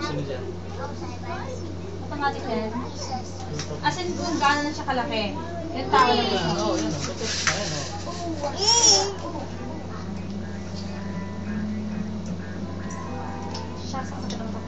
gusto mo dyan? Automatic yan. As in kung gaano na siya kalaki. Yung tao na gusto. Oo, yan o. Ayan o. Siya sa katulong ko.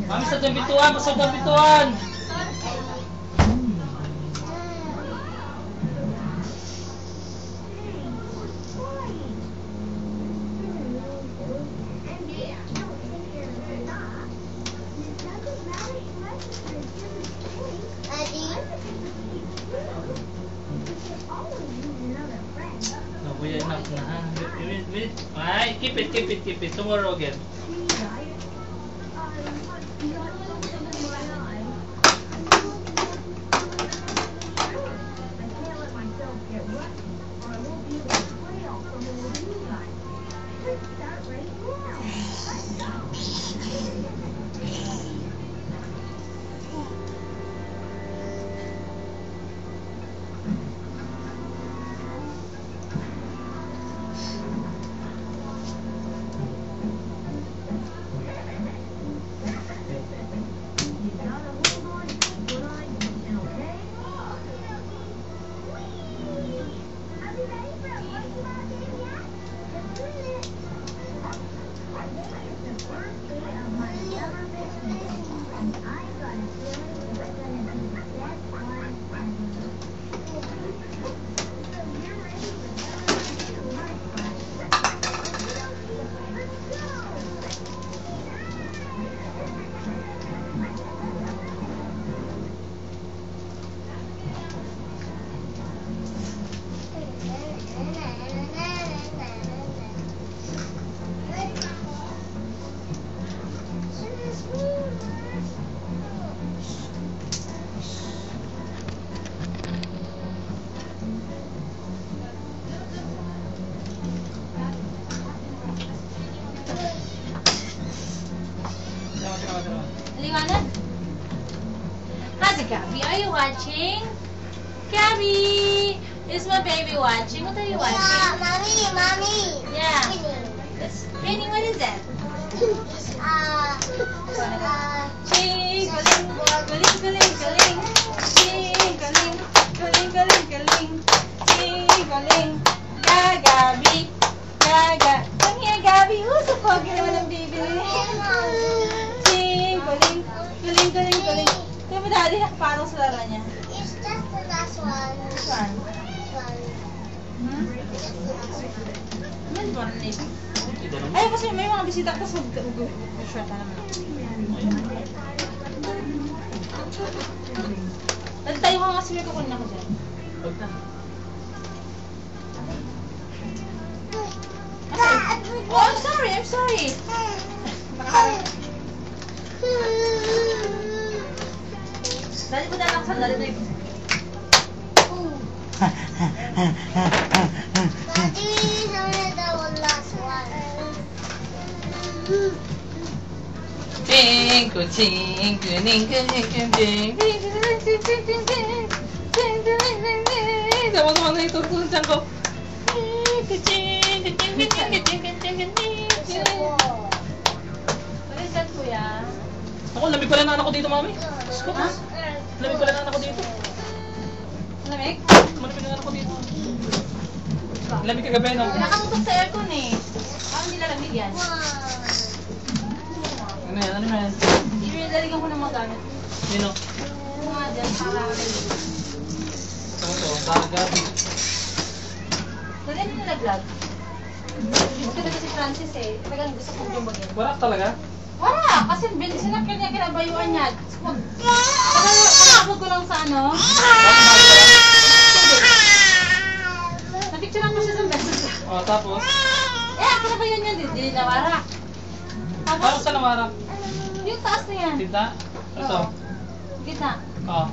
Mami, sa bituan! Pasok ang bituan! Nabuya enough na ha. Wait. Ay, keep it. Tomorrow again. Liwanag. How's it, Gabby? Are you watching? Gabby! Is my baby watching? What are you watching? Yeah, mommy. Yeah. It's raining. What is that? Ching, galing, galing, galing, galing. Ching, galing, galing, galing, galing. Ching, galing. Gabby. Come here, Gabby. So pogi naman ang baby. Ching, galing, galing, galing, galing. Kaya mo daddy nakaparang sa laro niya. It's just the last one. Which one? Ano ba na ito? Ay, kasi may mga bisita ka sa short na naman. Nagtayo ka nga kasi may kukunin ako dyan. Oh, I'm sorry. Dali mo dali ako dali na yun. Daddy, it's only the last one. Sama-sama na ito kung saan ko. Balikan kuya. Ako, lamig pala na anak ko dito, mami. Ha? Lamig pala na anak ko dito. Lamig? Malamig na anak ko dito. Lamig kagabi, no? Nakatutok sa aircon eh. Parang hindi lalamig yan. Ano yan? Daligan ko ng mga gamit. Yun, o. Yung mga dyan, para Ito, Gabi. Dali na nalaglag. Hindi talaga si Francis eh. Talagang gusto kong bumbagin. Wala talaga? Wala! Kasi sinakyan niya kinabayuan niya. Nakapag ko lang sa ano. Napicturean ko siya sa beses. O, tapos? Eh, kinabayuan niya din. Hindi nawarak. Parang Tapos, sa namarap. yung taas na yan. Tita? Ito. Oo. Gitna. Oh.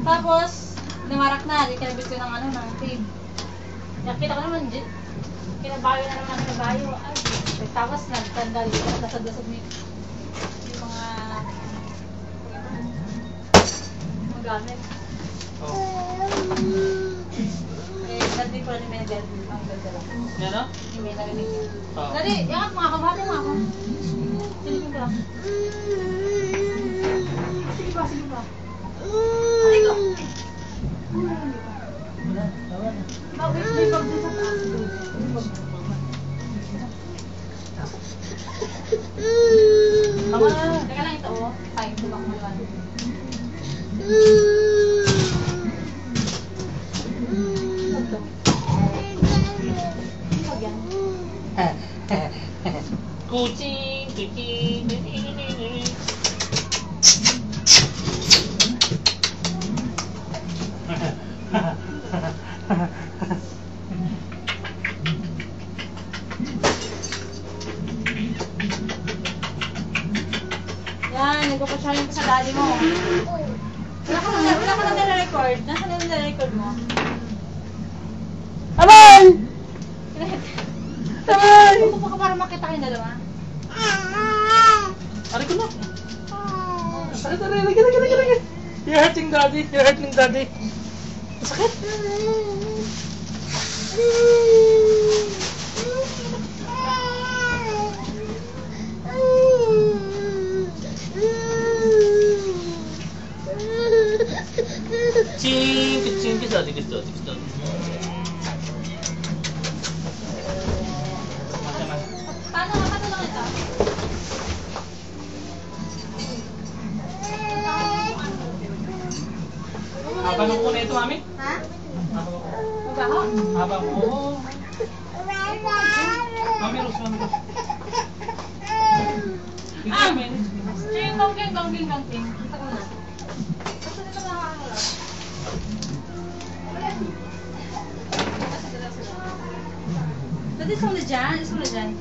Tapos, nawarak na. Di kinabit ko ng tape. Nakita ko naman, kinabayo na naman ng bayo. Ay, tapos nagtandal. Nasag-lasag mo yung mga gamit. Oh. Dati ko rin may nagdala. Yan o? Yung may narinig yun. Oh. Dali, yangat mga kabate mga ako. Silipin ko lang. Sige ba, sige ba? Ay ko! Wala. Tawa na. Bakit may bag dun sa taas? Tawa na. Teka lang ito oh. Time ko bang malawan. Ito. Pag yan. Kucing, kucing, kucing. Yan, nagpapasyahin ko sa daddy mo. Wala ka na nare-record. Nasaan na nare-record mo? Aman! Upo pa ka para makita kayong dalawa. Aray ko na. Sakit, aray, lagi. You're hurting daddy. You're hurting daddy. Sakit. Ching, kiss daddy. Paano lang ito? Habang ako na ito, mami? Ha? Habang ako. Mabaho? Habang ako. Mami Rose. Ah! Ching, gongking. Kita ko na. Basta dito makakakalap. Dati isang na dyan.